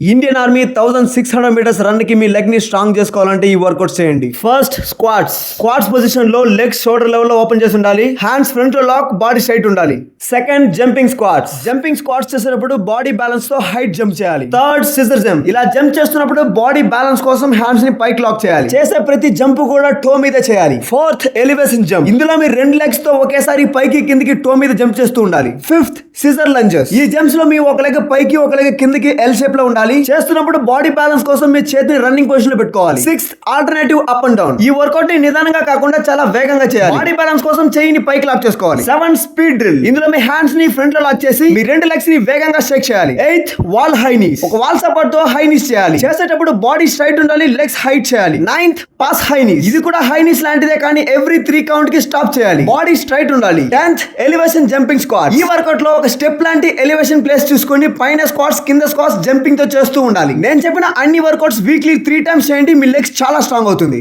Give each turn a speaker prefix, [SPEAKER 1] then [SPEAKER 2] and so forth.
[SPEAKER 1] Indian army 1600 metres run కి మీ leg ని strong చేసుకోవాలంటే ఈ వర్కౌట్స్ చేయండి. ఫస్ట్ స్క్వాట్స్ పొజిషన్ లో లెగ్స్ షోల్డర్ లెవెల్ లో ఓపెన్ చేసి ఉండాలి. హ్యాండ్స్ ఫ్రంట్ లో లాక్, బాడీ స్ట్రైట్ ఉండాలి. సెకండ్ జంపింగ్ స్క్వాట్స్ చేసేటప్పుడు బాడీ బ్యాలెన్స్ తో హైట్ జంప్ చేయాలి. థర్డ్ సిజర్ జంప్, ఇలా జంప్ చేస్తున్నప్పుడు బాడీ బ్యాలెన్స్ కోసం హ్యాండ్స్ ని పైకి లాక్ చేయాలి. చేసే ప్రతి జంప్ కూడా టో మీద చేయాలి. ఫోర్త్ ఎలివేషన్ జంప్, ఇందులో మీ రెండు లెగ్స్ తో ఒకేసారి పైకి కిందికి టో మీద జంప్ చేస్తూ ఉండాలి. ఫిఫ్త్ సిజర్ లంజెస్, ఈ జంప్స్ లో మీ ఒక లెగ్ పైకి ఒక లెగ్ కిందికి ఎల్ షేప్ లో ఉండాలి. చేస్తున్నప్పుడు బాడీ బ్యాలెన్స్ కోసం మీ చేతిని రన్నింగ్ పొజిషన్ లో పెట్టుకోవాలి. Sixth alternative up and down, ఈ వర్కౌట్ ని నిదానంగా కాకుండా చాలా వేగంగా చేయాలి. బాడీ బ్యాలెన్స్ కోసం చేయిని పైకి లాక్ చేసుకోవాలి. సెవెంత్ స్పీడ్ డ్రిల్, ఇందులో మీ హ్యాండ్స్ ని ఫ్రంట్ లో లాక్ చేసి మీ రెండు లెగ్స్ ని వేగంగా షేక్ చేయాలి. ఎయిత్ వాల్ హై నీస్, ఒక వాల్ సపోర్ట్ తో హై నీస్ చేయాలి. చేసేటప్పుడు బాడీ స్ట్రైట్ ఉండాలి, లెగ్స్ హైట్ చేయాలి. నైన్త్ పాస్ హై నీస్, ఇది కూడా హై నీస్ లాంటిదే కానీ ఎవ్రీ 3 కౌంట్ కి స్టాప్ చేయాలి. బాడీ స్ట్రైట్ ఉండాలి. 10th ఎలివేషన్ జంపింగ్ స్క్వాట్, ఈ వర్కౌట్ లో ఒక స్టెప్ లాంటి ఎలివేషన్ ప్లేస్ చూసుకొని పైన స్క్వాట్స్ కింద స్క్వాట్స్ జంపింగ్ తో చేస్తూ ఉండాలి. నేను చెప్పిన అన్ని వర్కౌట్స్ వీక్లీ 3 టైమ్స్ చేయండి, మీ లెగ్స్ చాలా స్ట్రాంగ్ అవుతుంది.